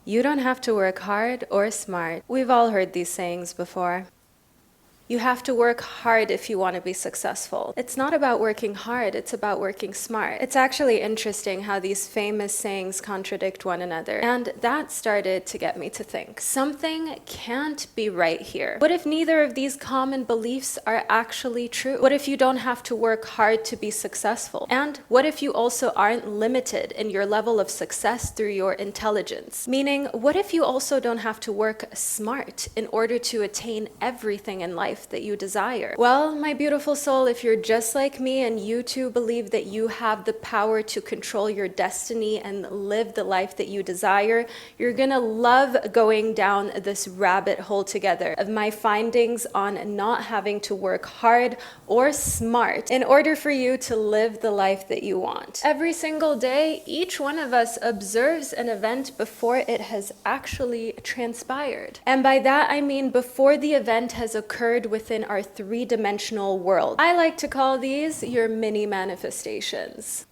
You don't have to work hard or smart. We've all heard these sayings before. You have to work hard if you want to be successful. It's not about working hard, it's about working smart. It's actually interesting how these famous sayings contradict one another. And that started to get me to think, something can't be right here. What if neither of these common beliefs are actually true? What if you don't have to work hard to be successful? And what if you also aren't limited in your level of success through your intelligence? Meaning, what if you also don't have to work smart in order to attain everything in life that you desire? Well, my beautiful soul, if you're just like me and you too believe that you have the power to control your destiny and live the life that you desire, you're gonna love going down this rabbit hole together of my findings on not having to work hard or smart in order for you to live the life that you want. Every single day, each one of us observes an event before it has actually transpired. And by that, I mean before the event has occurred within our three-dimensional world. I like to call these your mini manifestations.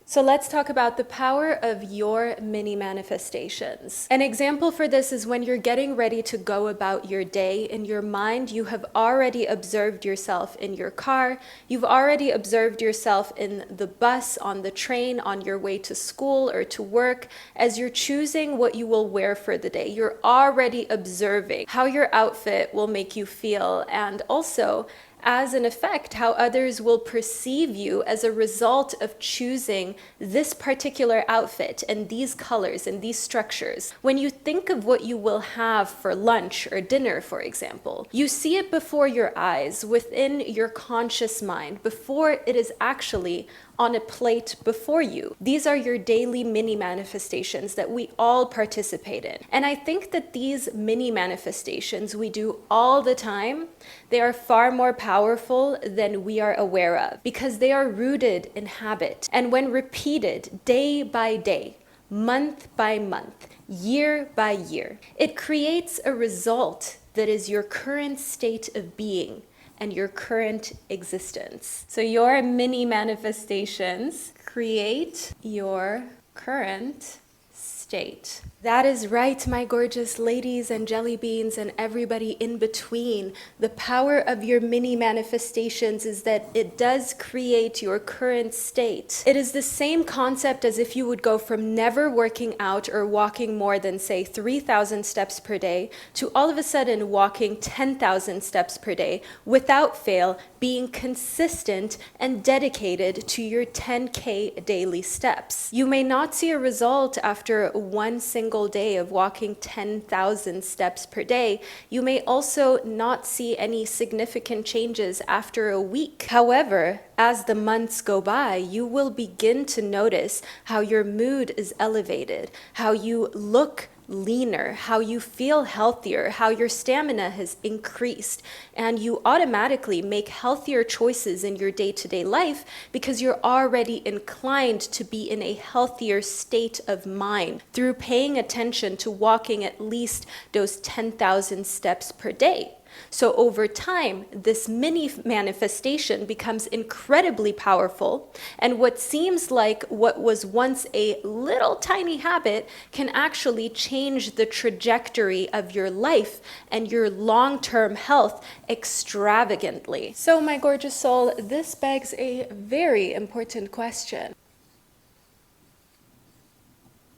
So let's talk about the power of your mini manifestations. An example for this is when you're getting ready to go about your day. In your mind, you have already observed yourself in your car. You've already observed yourself in the bus, on the train, on your way to school or to work. As you're choosing what you will wear for the day, you're already observing how your outfit will make you feel, and also as an effect, how others will perceive you as a result of choosing this particular outfit and these colors and these structures. When you think of what you will have for lunch or dinner, for example, you see it before your eyes, within your conscious mind, before it is actually on a plate before you. These are your daily mini manifestations that we all participate in. And I think that these mini manifestations we do all the time, they are far more powerful than we are aware of, because they are rooted in habit. And when repeated day by day, month by month, year by year, it creates a result that is your current state of being and your current existence. So your mini manifestations create your current state. That is right, my gorgeous ladies and jelly beans and everybody in between. The power of your mini manifestations is that it does create your current state. It is the same concept as if you would go from never working out or walking more than, say, 3,000 steps per day to all of a sudden walking 10,000 steps per day without fail, being consistent and dedicated to your 10K daily steps. You may not see a result after one single day of walking 10,000 steps per day. You may also not see any significant changes after a week. However, as the months go by, you will begin to notice how your mood is elevated, how you look leaner, how you feel healthier, how your stamina has increased, and you automatically make healthier choices in your day-to-day life because you're already inclined to be in a healthier state of mind through paying attention to walking at least those 10,000 steps per day. So over time, this mini manifestation becomes incredibly powerful, and what seems like what was once a little tiny habit can actually change the trajectory of your life and your long-term health extravagantly. So my gorgeous soul, this begs a very important question.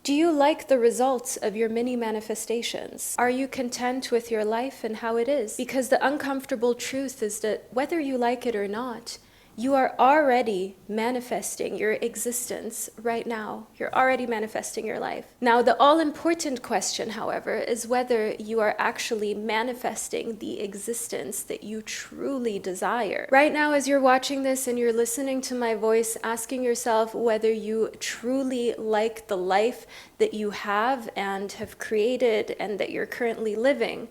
Do you like the results of your mini manifestations? Are you content with your life and how it is? Because the uncomfortable truth is that whether you like it or not, you are already manifesting your existence right now. You're already manifesting your life. Now, the all-important question, however, is whether you are actually manifesting the existence that you truly desire. Right now, as you're watching this and you're listening to my voice, asking yourself whether you truly like the life that you have and have created and that you're currently living,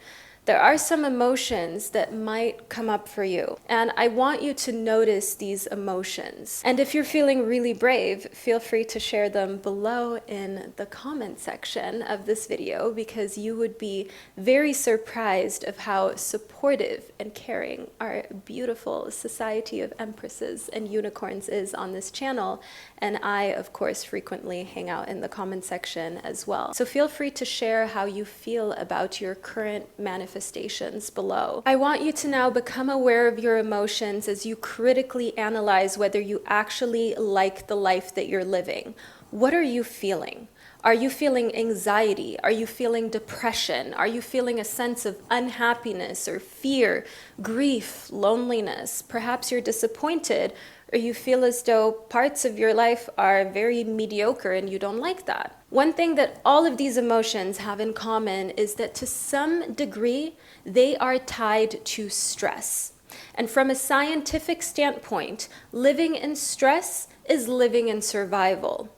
there are some emotions that might come up for you, and I want you to notice these emotions. And if you're feeling really brave, feel free to share them below in the comment section of this video, because you would be very surprised of how supportive and caring our beautiful society of empresses and unicorns is on this channel. And I, of course, frequently hang out in the comment section as well. So feel free to share how you feel about your current manifestations below. I want you to now become aware of your emotions as you critically analyze whether you actually like the life that you're living. What are you feeling? Are you feeling anxiety? Are you feeling depression? Are you feeling a sense of unhappiness or fear, grief, loneliness? Perhaps you're disappointed, or you feel as though parts of your life are very mediocre and you don't like that. One thing that all of these emotions have in common is that to some degree, they are tied to stress. And from a scientific standpoint, living in stress is living in survival.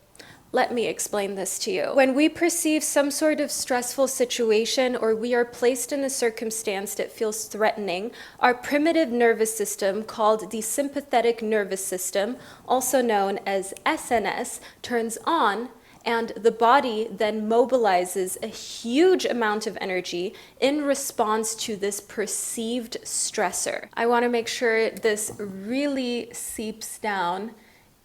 Let me explain this to you. When we perceive some sort of stressful situation, or we are placed in a circumstance that feels threatening, our primitive nervous system, called the sympathetic nervous system, also known as SNS, turns on, and the body then mobilizes a huge amount of energy in response to this perceived stressor. I want to make sure this really seeps down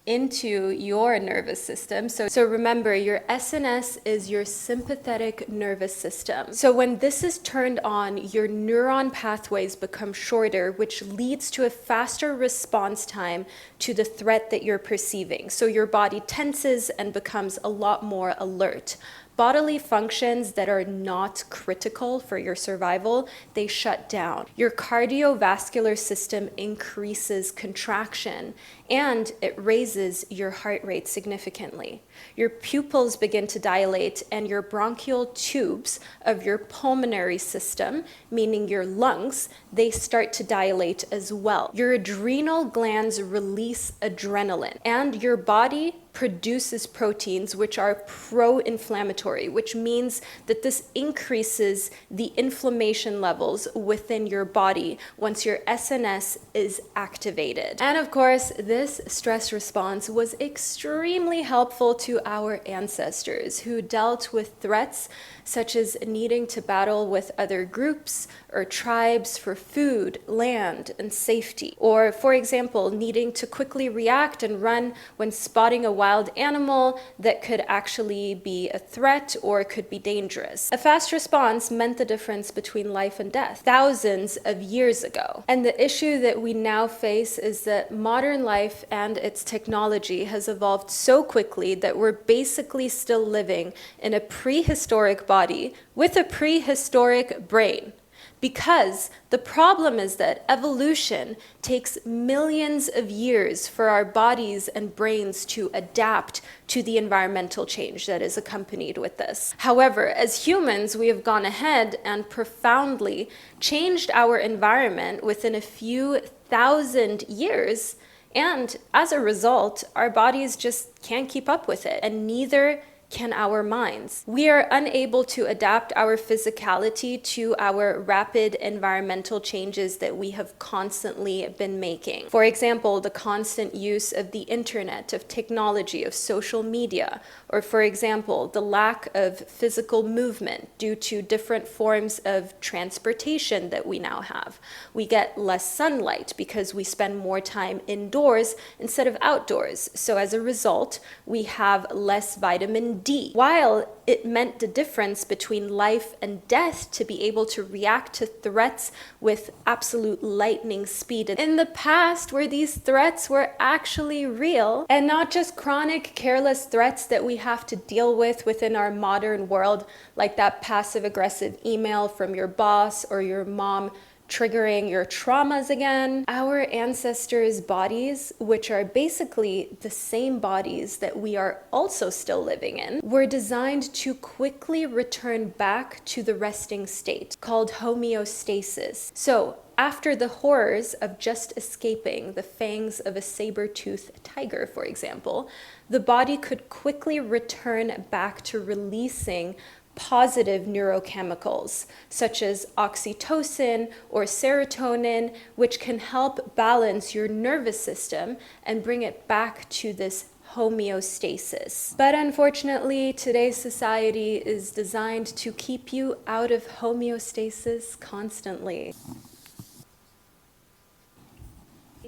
into your nervous system. So remember, your SNS is your sympathetic nervous system. So when this is turned on, your neuron pathways become shorter, which leads to a faster response time to the threat that you're perceiving. So your body tenses and becomes a lot more alert. Bodily functions that are not critical for your survival, they shut down. Your cardiovascular system increases contraction, and it raises your heart rate significantly. Your pupils begin to dilate, and your bronchial tubes of your pulmonary system, meaning your lungs, they start to dilate as well. Your adrenal glands release adrenaline, and your body produces proteins which are pro-inflammatory, which means that this increases the inflammation levels within your body once your SNS is activated. And of course, this stress response was extremely helpful to our ancestors, who dealt with threats such as needing to battle with other groups or tribes for food, land, and safety. Or, for example, needing to quickly react and run when spotting a wild animal that could actually be a threat or could be dangerous. A fast response meant the difference between life and death thousands of years ago. And the issue that we now face is that modern life and its technology has evolved so quickly that we're basically still living in a prehistoric body with a prehistoric brain. Because the problem is that evolution takes millions of years for our bodies and brains to adapt to the environmental change that is accompanied with this. However, as humans, we have gone ahead and profoundly changed our environment within a few thousand years, and as a result, our bodies just can't keep up with it, and neither can our minds. We are unable to adapt our physicality to our rapid environmental changes that we have constantly been making. For example, the constant use of the internet, of technology, of social media, or for example, the lack of physical movement due to different forms of transportation that we now have. We get less sunlight because we spend more time indoors instead of outdoors. So as a result, we have less vitamin D. While it meant the difference between life and death to be able to react to threats with absolute lightning speed in the past, where these threats were actually real and not just chronic, careless threats that we have to deal with within our modern world, like that passive-aggressive email from your boss or your mom triggering your traumas again. Our ancestors' bodies, which are basically the same bodies that we are also still living in, were designed to quickly return back to the resting state, called homeostasis. So after the horrors of just escaping the fangs of a saber-toothed tiger, for example, the body could quickly return back to releasing positive neurochemicals, such as oxytocin or serotonin, which can help balance your nervous system and bring it back to this homeostasis. But unfortunately, today's society is designed to keep you out of homeostasis constantly.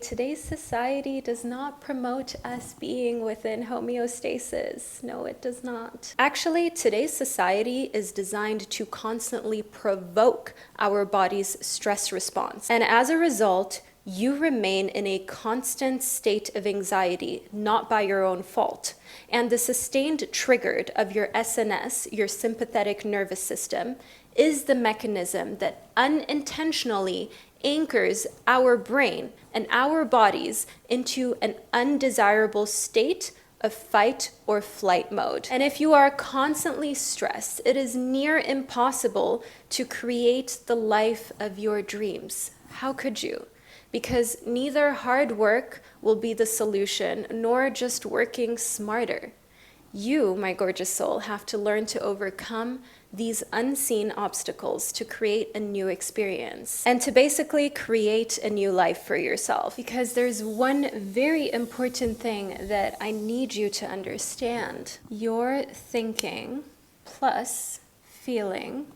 Today's society does not promote us being within homeostasis. No, it does not. Actually, today's society is designed to constantly provoke our body's stress response. And as a result, you remain in a constant state of anxiety, not by your own fault. And the sustained trigger of your SNS, your sympathetic nervous system, is the mechanism that unintentionally anchors our brain and our bodies into an undesirable state of fight or flight mode. And if you are constantly stressed, it is near impossible to create the life of your dreams. How could you? Because neither hard work will be the solution, nor just working smarter. You, my gorgeous soul, have to learn to overcome these unseen obstacles to create a new experience and to basically create a new life for yourself. Because there's one very important thing that I need you to understand. Your thinking plus feeling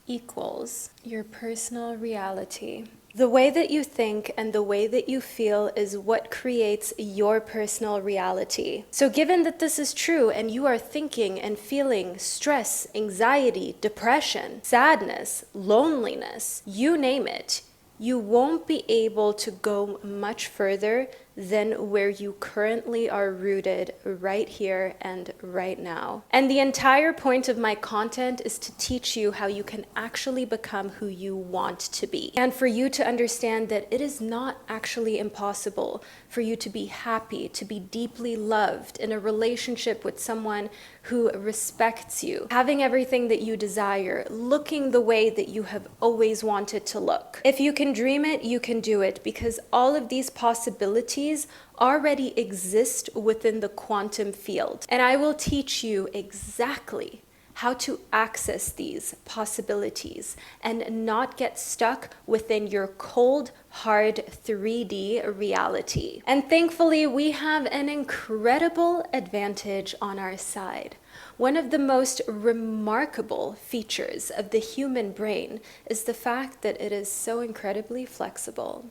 equals your personal reality. The way that you think and the way that you feel is what creates your personal reality. So given that this is true and you are thinking and feeling stress, anxiety, depression, sadness, loneliness, you name it, you won't be able to go much further than where you currently are rooted right here and right now. And the entire point of my content is to teach you how you can actually become who you want to be. And for you to understand that it is not actually impossible for you to be happy, to be deeply loved in a relationship with someone who respects you, having everything that you desire, looking the way that you have always wanted to look. If you can dream it, you can do it, because all of these possibilities already exist within the quantum field. And I will teach you exactly how to access these possibilities and not get stuck within your cold, hard 3D reality. And thankfully, we have an incredible advantage on our side. One of the most remarkable features of the human brain is the fact that it is so incredibly flexible.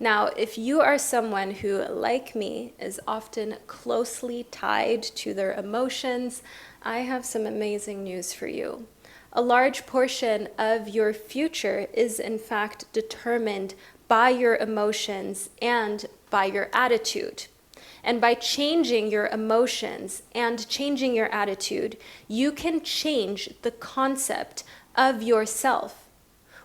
Now, if you are someone who, like me, is often closely tied to their emotions, I have some amazing news for you. A large portion of your future is in fact determined by your emotions and by your attitude. And by changing your emotions and changing your attitude, you can change the concept of yourself,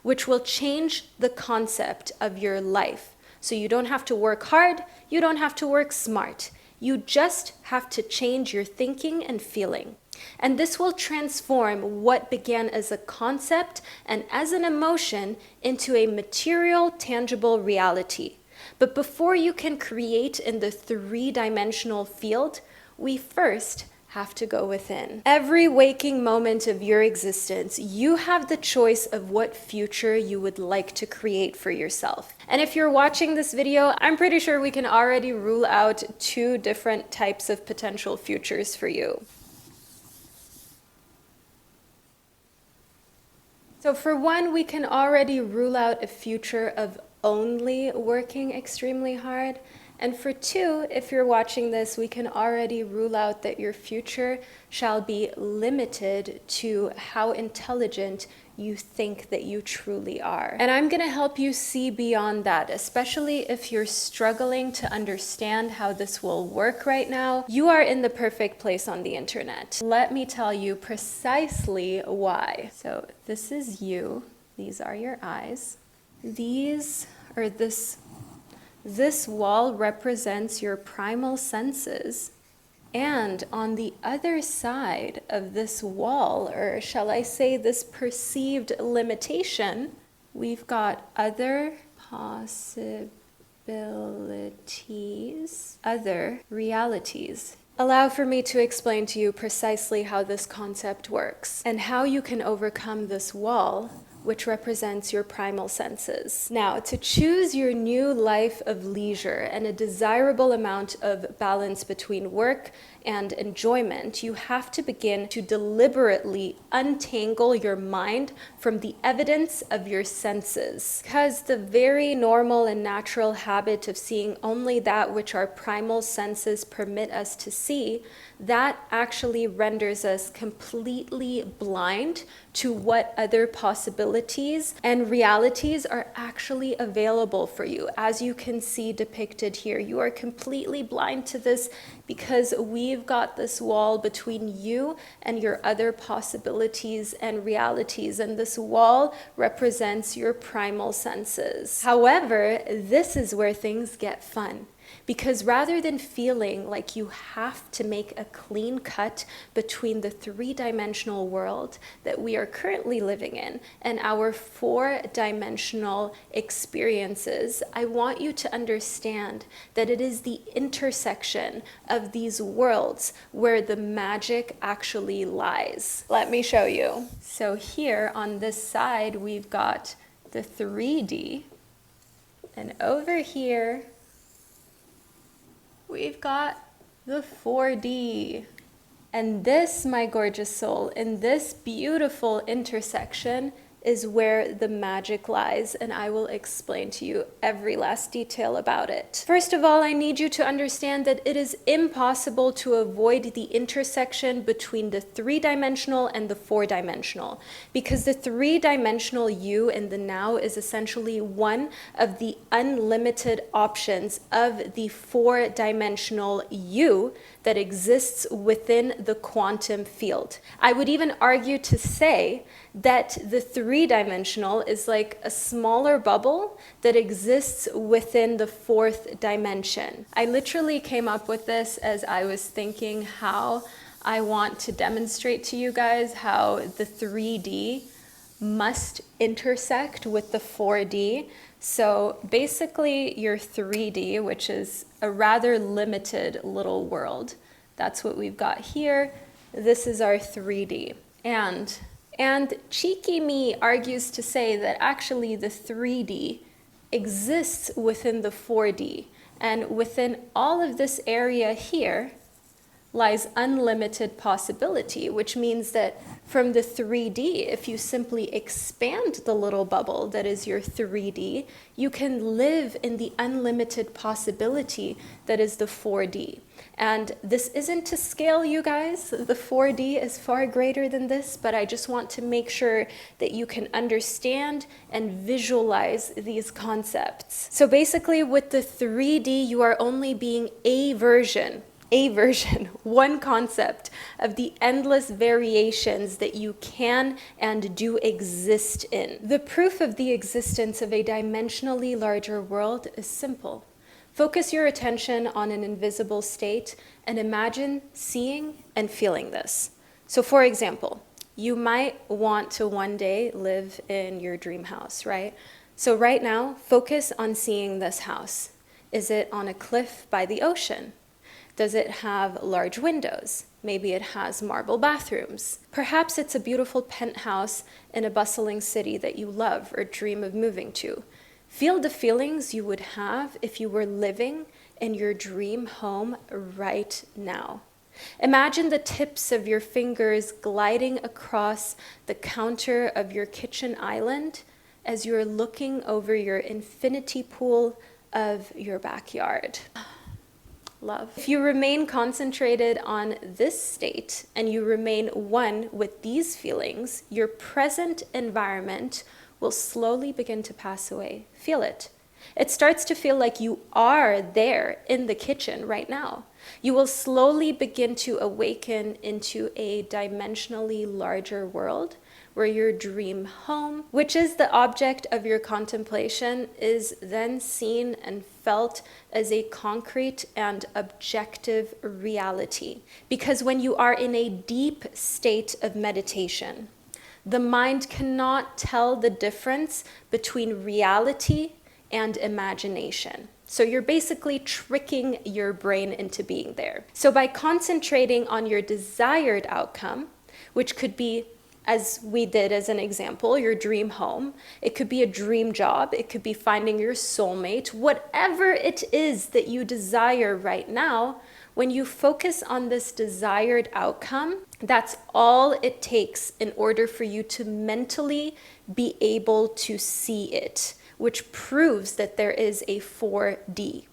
which will change the concept of your life. So you don't have to work hard, you don't have to work smart. You just have to change your thinking and feeling. And this will transform what began as a concept and as an emotion into a material, tangible reality. But before you can create in the three-dimensional field, we first have to go within. Every waking moment of your existence, you have the choice of what future you would like to create for yourself. And if you're watching this video, I'm pretty sure we can already rule out two different types of potential futures for you. So for one, we can already rule out a future of only working extremely hard. And for two, if you're watching this, we can already rule out that your future shall be limited to how intelligent you think that you truly are. And I'm gonna help you see beyond that, especially if you're struggling to understand how this will work right now. You are in the perfect place on the internet. Let me tell you precisely why. So this is you. These are your eyes. This wall represents your primal senses. And on the other side of this wall, or shall I say this perceived limitation, we've got other possibilities, other realities. Allow for me to explain to you precisely how this concept works and how you can overcome this wall, which represents your primal senses. Now, to choose your new life of leisure and a desirable amount of balance between work and enjoyment, you have to begin to deliberately untangle your mind from the evidence of your senses. Because the very normal and natural habit of seeing only that which our primal senses permit us to see, that actually renders us completely blind to what other possibilities and realities are actually available for you. As you can see depicted here, you are completely blind to this because we've got this wall between you and your other possibilities and realities, and this wall represents your primal senses. However, this is where things get fun. Because rather than feeling like you have to make a clean cut between the three-dimensional world that we are currently living in and our four-dimensional experiences, I want you to understand that it is the intersection of these worlds where the magic actually lies. Let me show you. So here on this side, we've got the 3D, and over here, we've got the 4D. And this, my gorgeous soul, in this beautiful intersection is where the magic lies, and I will explain to you every last detail about it. First of all, I need you to understand that it is impossible to avoid the intersection between the three-dimensional and the four-dimensional, because the three-dimensional you in the now is essentially one of the unlimited options of the four-dimensional you that exists within the quantum field. I would even argue to say that the three-dimensional is like a smaller bubble that exists within the fourth dimension. I literally came up with this as I was thinking how I want to demonstrate to you guys how the 3D must intersect with the 4D. So basically your 3D, which is a rather limited little world, that's what we've got here. This is our 3D. And cheeky me argues to say that actually the 3D exists within the 4D. And within all of this area here lies unlimited possibility, which means that from the 3D, if you simply expand the little bubble that is your 3D, you can live in the unlimited possibility that is the 4D. And this isn't to scale, you guys. The 4D is far greater than this, but I just want to make sure that you can understand and visualize these concepts. So basically with the 3D, you are only being a version, one concept of the endless variations that you can and do exist in. The proof of the existence of a dimensionally larger world is simple. Focus your attention on an invisible state and imagine seeing and feeling this. So for example, you might want to one day live in your dream house, right? So right now, focus on seeing this house. Is it on a cliff by the ocean? Does it have large windows? Maybe it has marble bathrooms. Perhaps it's a beautiful penthouse in a bustling city that you love or dream of moving to. Feel the feelings you would have if you were living in your dream home right now. Imagine the tips of your fingers gliding across the counter of your kitchen island as you're looking over your infinity pool of your backyard. Love. If you remain concentrated on this state and you remain one with these feelings, your present environment will slowly begin to pass away. Feel it. It starts to feel like you are there in the kitchen right now. You will slowly begin to awaken into a dimensionally larger world where your dream home, which is the object of your contemplation, is then seen and felt as a concrete and objective reality. Because when you are in a deep state of meditation, the mind cannot tell the difference between reality and imagination. So you're basically tricking your brain into being there. So by concentrating on your desired outcome, which could be, as we did as an example, your dream home, it could be a dream job, it could be finding your soulmate, whatever it is that you desire right now, when you focus on this desired outcome, that's all it takes in order for you to mentally be able to see it, which proves that there is a 4D.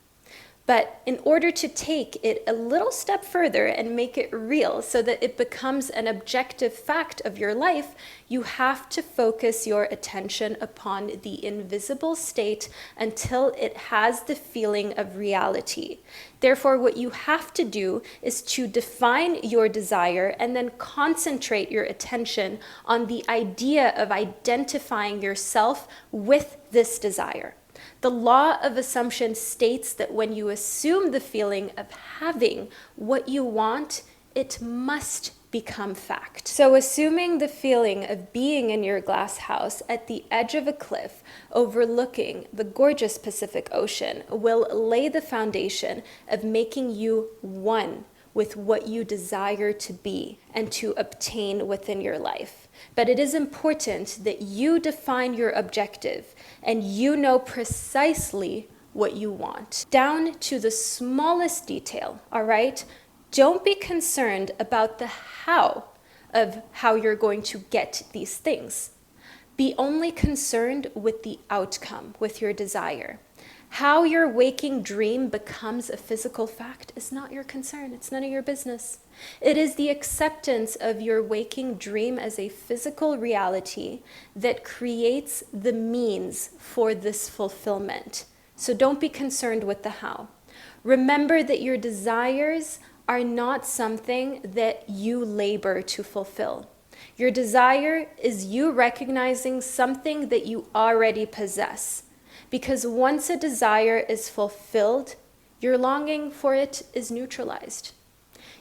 But in order to take it a little step further and make it real so that it becomes an objective fact of your life, you have to focus your attention upon the invisible state until it has the feeling of reality. Therefore, what you have to do is to define your desire and then concentrate your attention on the idea of identifying yourself with this desire. The law of assumption states that when you assume the feeling of having what you want, it must become fact. So assuming the feeling of being in your glass house at the edge of a cliff overlooking the gorgeous Pacific Ocean will lay the foundation of making you one with what you desire to be and to obtain within your life. But it is important that you define your objective and you know precisely what you want, down to the smallest detail, all right? Don't be concerned about the how of how you're going to get these things. Be only concerned with the outcome, with your desire. How your waking dream becomes a physical fact is not your concern. It's none of your business. It is the acceptance of your waking dream as a physical reality that creates the means for this fulfillment. So don't be concerned with the how. Remember that your desires are not something that you labor to fulfill. Your desire is you recognizing something that you already possess. Because once a desire is fulfilled, your longing for it is neutralized.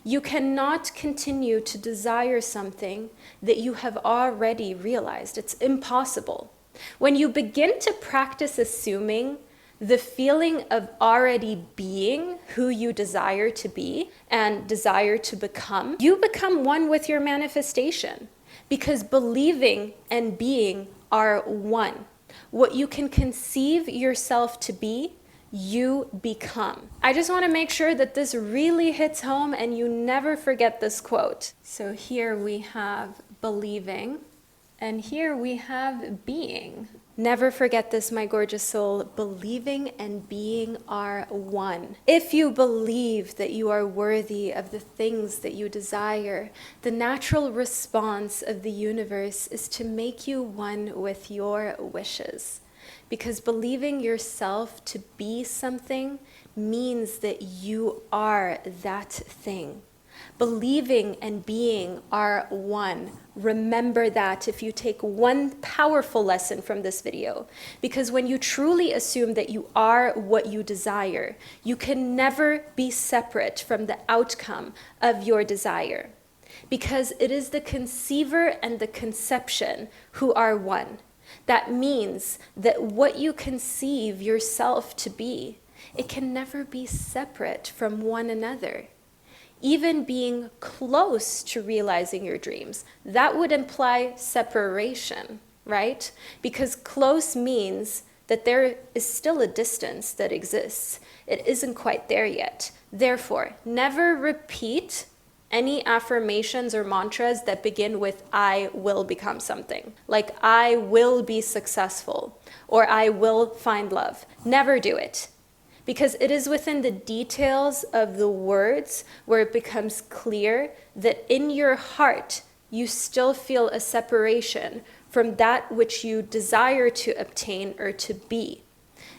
You cannot continue to desire something that you have already realized. It's impossible. When you begin to practice assuming the feeling of already being who you desire to be and desire to become, you become one with your manifestation, because believing and being are one. What you can conceive yourself to be, you become. I just want to make sure that this really hits home and you never forget this quote. So here we have believing, and here we have being. Never forget this, my gorgeous soul. Believing and being are one. If you believe that you are worthy of the things that you desire, the natural response of the universe is to make you one with your wishes. Because believing yourself to be something means that you are that thing. Believing and being are one. Remember that if you take one powerful lesson from this video, because when you truly assume that you are what you desire, you can never be separate from the outcome of your desire, because it is the conceiver and the conception who are one. That means that what you conceive yourself to be, it can never be separate from one another. Even being close to realizing your dreams, that would imply separation, right? Because close means that there is still a distance that exists. It isn't quite there yet. Therefore, never repeat any affirmations or mantras that begin with I will become something, like I will be successful or I will find love. Never do it. Because it is within the details of the words where it becomes clear that in your heart, you still feel a separation from that which you desire to obtain or to be.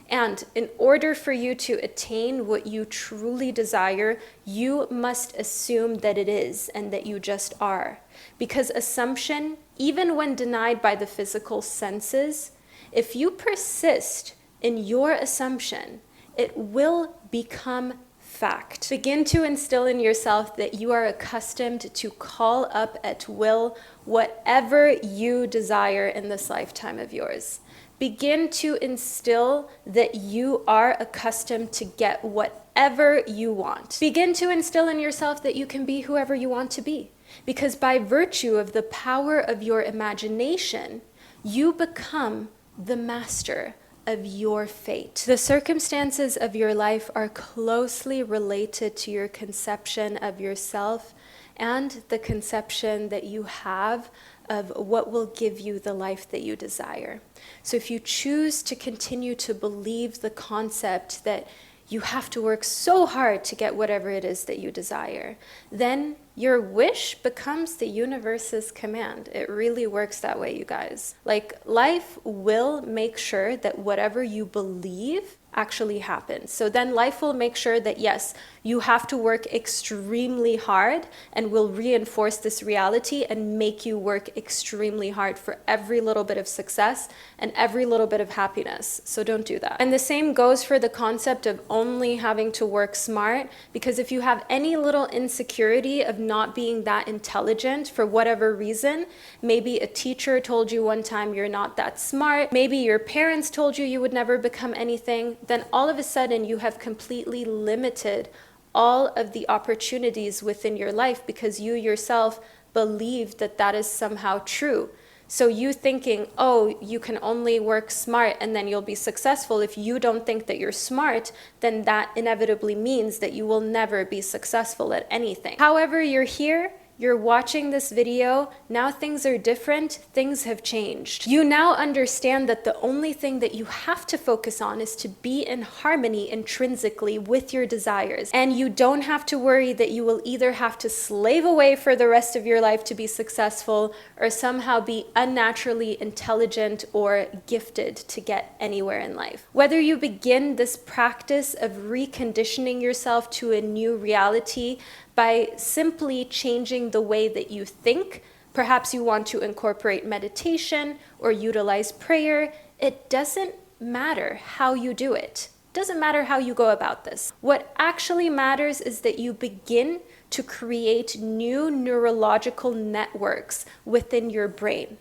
And in order for you to attain what you truly desire, you must assume that it is and that you just are. Because assumption, even when denied by the physical senses, if you persist in your assumption, it will become fact. Begin to instill in yourself that you are accustomed to call up at will whatever you desire in this lifetime of yours. Begin to instill that you are accustomed to get whatever you want. Begin to instill in yourself that you can be whoever you want to be. Because by virtue of the power of your imagination, you become the master of your fate. The circumstances of your life are closely related to your conception of yourself and the conception that you have of what will give you the life that you desire. So if you choose to continue to believe the concept that you have to work so hard to get whatever it is that you desire, then your wish becomes the universe's command. It really works that way, you guys. Like, life will make sure that whatever you believe actually happens. So then life will make sure that, yes, you have to work extremely hard, and will reinforce this reality and make you work extremely hard for every little bit of success and every little bit of happiness. So don't do that. And the same goes for the concept of only having to work smart, because if you have any little insecurity of not being that intelligent for whatever reason, maybe a teacher told you one time you're not that smart, maybe your parents told you you would never become anything, then all of a sudden you have completely limited all of the opportunities within your life because you yourself believe that that is somehow true. So you thinking, oh, you can only work smart and then you'll be successful. If you don't think that you're smart, then that inevitably means that you will never be successful at anything. However, you're here, you're watching this video, now things are different, things have changed. You now understand that the only thing that you have to focus on is to be in harmony intrinsically with your desires. And you don't have to worry that you will either have to slave away for the rest of your life to be successful, or somehow be unnaturally intelligent or gifted to get anywhere in life. Whether you begin this practice of reconditioning yourself to a new reality by simply changing the way that you think, perhaps you want to incorporate meditation or utilize prayer, it doesn't matter how you do it. It doesn't matter how you go about this. What actually matters is that you begin to create new neurological networks within your brain.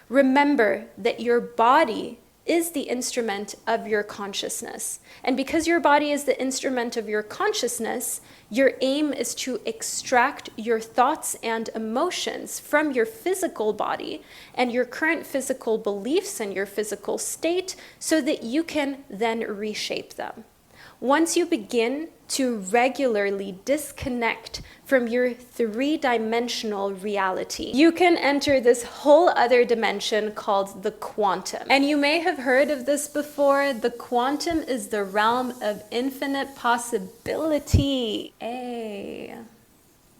Remember that your body is the instrument of your consciousness. And because your body is the instrument of your consciousness, your aim is to extract your thoughts and emotions from your physical body and your current physical beliefs and your physical state so that you can then reshape them. Once you begin to regularly disconnect from your three-dimensional reality, you can enter this whole other dimension called the quantum. And you may have heard of this before. The quantum is the realm of infinite possibility. Hey,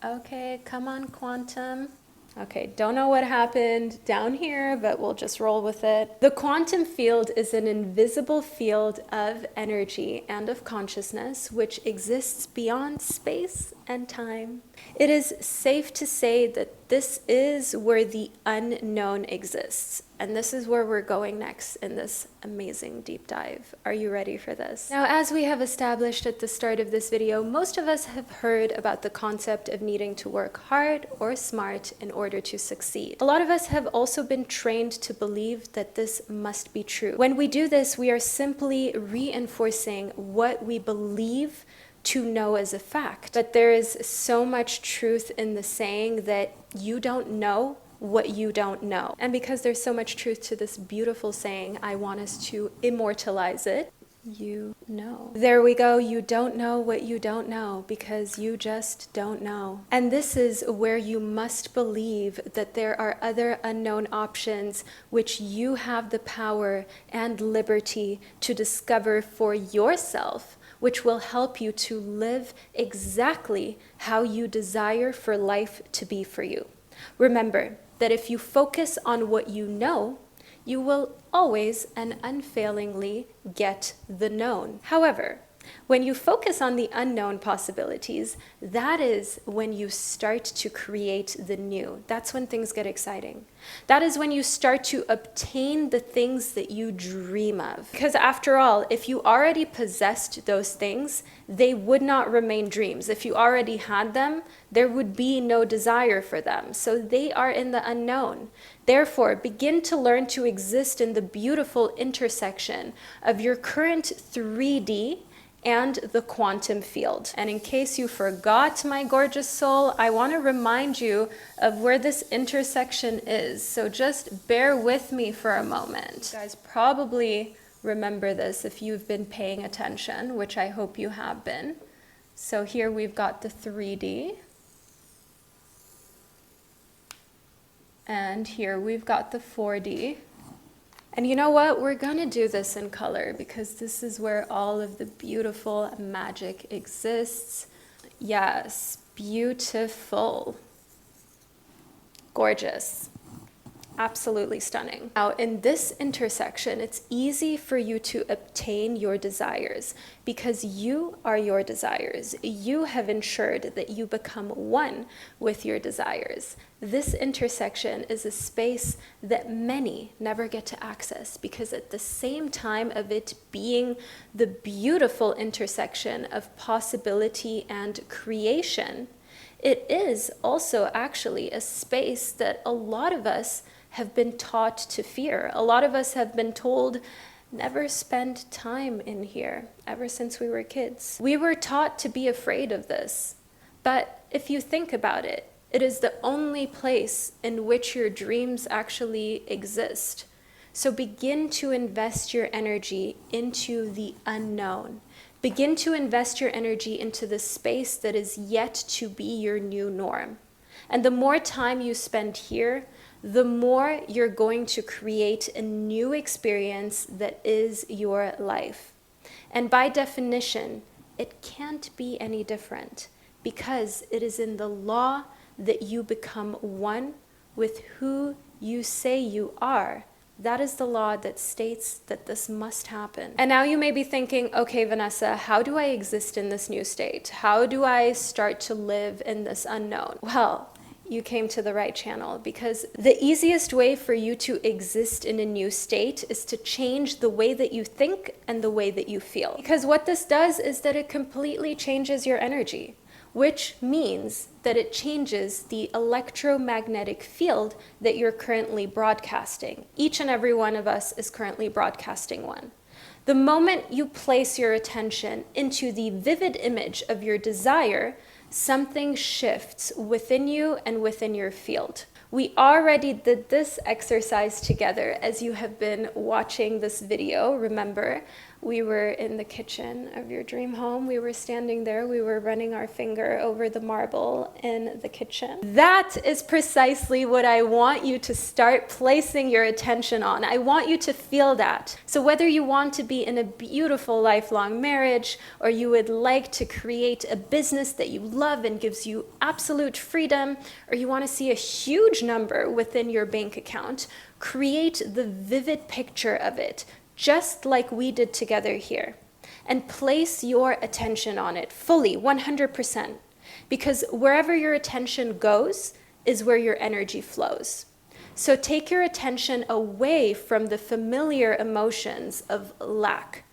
okay, come on, quantum. Okay, don't know what happened down here, but we'll just roll with it. The quantum field is an invisible field of energy and of consciousness which exists beyond space and time. It is safe to say that this is where the unknown exists. And this is where we're going next in this amazing deep dive. Are you ready for this? Now, as we have established at the start of this video, most of us have heard about the concept of needing to work hard or smart in order to succeed. A lot of us have also been trained to believe that this must be true. When we do this, we are simply reinforcing what we believe to know as a fact. But there is so much truth in the saying that you don't know what you don't know. And because there's so much truth to this beautiful saying, I want us to immortalize it. You know. There we go. You don't know what you don't know because you just don't know. And this is where you must believe that there are other unknown options which you have the power and liberty to discover for yourself, which will help you to live exactly how you desire for life to be for you. Remember that if you focus on what you know, you will always and unfailingly get the known. However, When you focus on the unknown possibilities, that is when you start to create the new. That's when things get exciting. That is when you start to obtain the things that you dream of. Because after all, if you already possessed those things, they would not remain dreams. If you already had them, there would be no desire for them. So they are in the unknown. Therefore, begin to learn to exist in the beautiful intersection of your current 3D and the quantum field. And in case you forgot, my gorgeous soul, I want to remind you of where this intersection is. So just bear with me for a moment. You guys probably remember this if you've been paying attention, which I hope you have been. So here we've got the 3D. And here we've got the 4D. And you know what? We're gonna do this in color because this is where all of the beautiful magic exists. Yes, beautiful. Gorgeous. Absolutely stunning. Now, in this intersection, it's easy for you to obtain your desires because you are your desires. You have ensured that you become one with your desires. This intersection is a space that many never get to access because at the same time of it being the beautiful intersection of possibility and creation, it is also actually a space that a lot of us have been taught to fear. A lot of us have been told, never spend time in here, ever since we were kids. We were taught to be afraid of this. But if you think about it, it is the only place in which your dreams actually exist. So begin to invest your energy into the unknown. Begin to invest your energy into the space that is yet to be your new norm. And the more time you spend here, the more you're going to create a new experience that is your life. And by definition, it can't be any different because it is in the law that you become one with who you say you are. That is the law that states that this must happen. And now you may be thinking, okay, Vanessa, how do I exist in this new state? How do I start to live in this unknown? Well, you came to the right channel because the easiest way for you to exist in a new state is to change the way that you think and the way that you feel. Because what this does is that it completely changes your energy, which means that it changes the electromagnetic field that you're currently broadcasting. Each and every one of us is currently broadcasting one. The moment you place your attention into the vivid image of your desire, something shifts within you and within your field. We already did this exercise together as you have been watching this video. Remember, we were in the kitchen of your dream home. We were standing there. We were running our finger over the marble in the kitchen. That is precisely what I want you to start placing your attention on. I want you to feel that. So whether you want to be in a beautiful lifelong marriage or you would like to create a business that you love and gives you absolute freedom, or you want to see a huge number within your bank account, create the vivid picture of it, just like we did together here, and place your attention on it fully, 100%, because wherever your attention goes is where your energy flows. So take your attention away from the familiar emotions of lack.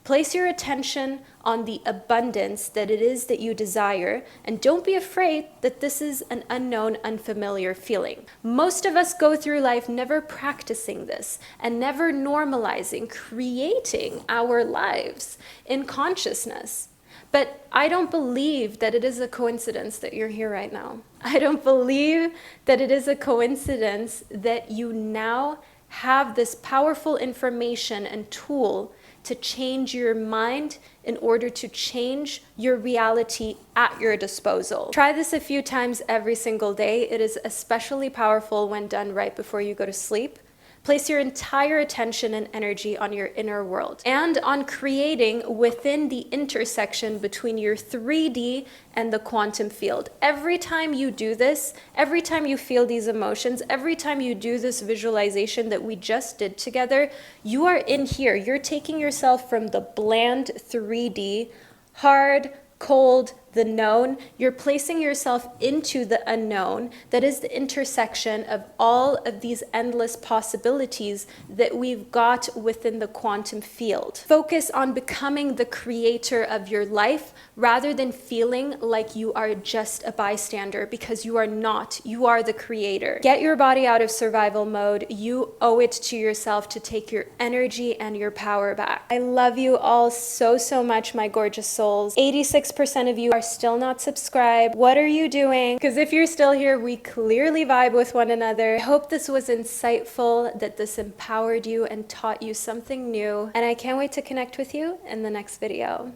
Place your attention on the abundance that it is that you desire, and don't be afraid that this is an unknown, unfamiliar feeling. Most of us go through life never practicing this and never normalizing, creating our lives in consciousness. But I don't believe that it is a coincidence that you're here right now. I don't believe that it is a coincidence that you now have this powerful information and tool to change your mind in order to change your reality at your disposal. Try this a few times every single day. It is especially powerful when done right before you go to sleep. Place your entire attention and energy on your inner world and on creating within the intersection between your 3D and the quantum field. Every time you do this, every time you feel these emotions, every time you do this visualization that we just did together, you are in here. You're taking yourself from the bland 3D, hard, cold, the known, you're placing yourself into the unknown. That is the intersection of all of these endless possibilities that we've got within the quantum field. Focus on becoming the creator of your life rather than feeling like you are just a bystander, because you are not. You are the creator. Get your body out of survival mode. You owe it to yourself to take your energy and your power back. I love you all so, so much, my gorgeous souls. 86% of you are still not subscribed. What are you doing? Because if you're still here, we clearly vibe with one another. I hope this was insightful, that this empowered you and taught you something new, and I can't wait to connect with you in the next video.